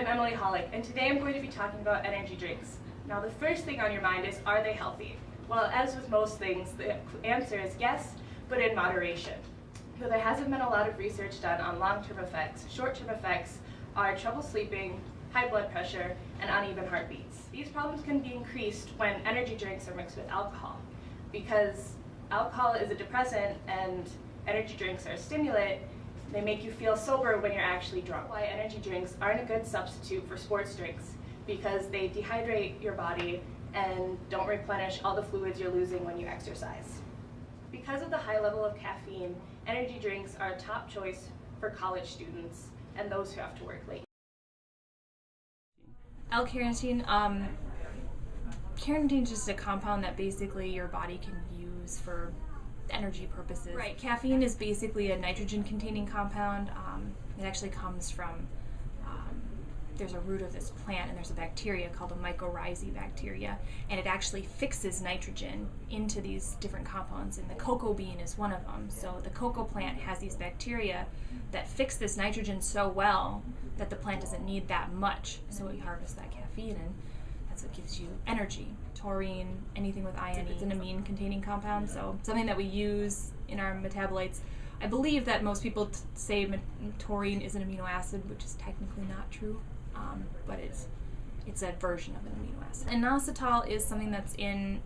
I'm Emily Hollick, and today I'm going to be talking about energy drinks. Now, the first thing on your mind is, are they healthy? Well, as with most things, the answer is yes, but in moderation. Though there hasn't been a lot of research done on long-term effects, short-term effects are trouble sleeping, high blood pressure, and uneven heartbeats. These problems can be increased when energy drinks are mixed with alcohol, because alcohol is a depressant and energy drinks are a stimulant. They make you feel sober when you're actually drunk. Why energy drinks aren't a good substitute for sports drinks, because they dehydrate your body and don't replenish all the fluids you're losing when you exercise. Because of the high level of caffeine, energy drinks are a top choice for college students and those who have to work late. L-carnitine, carnitine is just a compound that basically your body can use for energy purposes. Right, caffeine is basically a nitrogen-containing compound. It actually comes from, there's a root of this plant and there's a bacteria called a mycorrhizae bacteria, and it actually fixes nitrogen into these different compounds, and the cocoa bean is one of them. So the cocoa plant has these bacteria that fix this nitrogen so well that the plant doesn't need that much, so we harvest that caffeine, and that's what gives you energy. Taurine, anything with iron, it's an amine-containing compound, so something that we use in our metabolites. I believe that most people say taurine is an amino acid, which is technically not true, but it's a version of an amino acid. Inositol is something that's in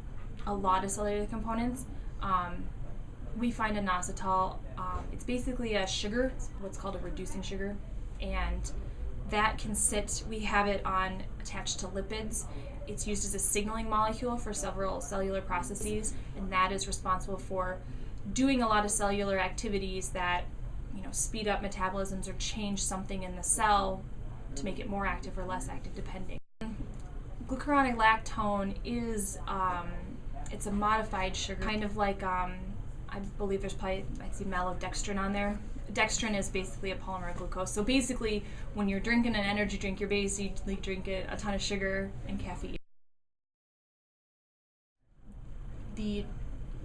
a lot of cellular components. We find inositol, it's basically a sugar, what's called a reducing sugar, and that can sit, we have it on attached to lipids. It's used as a signaling molecule for several cellular processes, and that is responsible for doing a lot of cellular activities that, speed up metabolisms or change something in the cell to make it more active or less active, depending. Glucuronic lactone is, it's a modified sugar, kind of like, I believe there's probably, I see maltodextrin on there. Dextrin is basically a polymer of glucose. So basically, when you're drinking an energy drink, you're basically drinking a ton of sugar and caffeine. The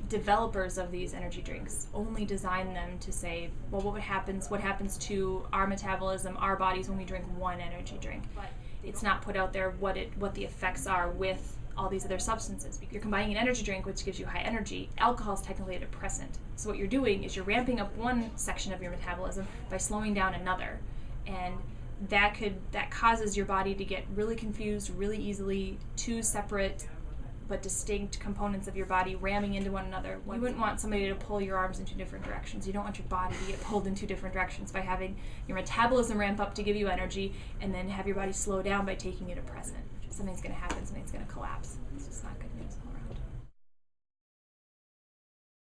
developers of these energy drinks only design them to say, well, what happens to our metabolism, our bodies when we drink one energy drink. But it's not put out there what the effects are with all these other substances. You're combining an energy drink, which gives you high energy. Alcohol is technically a depressant. So what you're doing is you're ramping up one section of your metabolism by slowing down another. And that causes your body to get really confused really easily. Two separate but distinct components of your body ramming into one another. You wouldn't want somebody to pull your arms in two different directions. You don't want your body to get pulled in two different directions by having your metabolism ramp up to give you energy and then have your body slow down by taking a depressant. Something's going to happen, something's going to collapse. It's just not good news all around.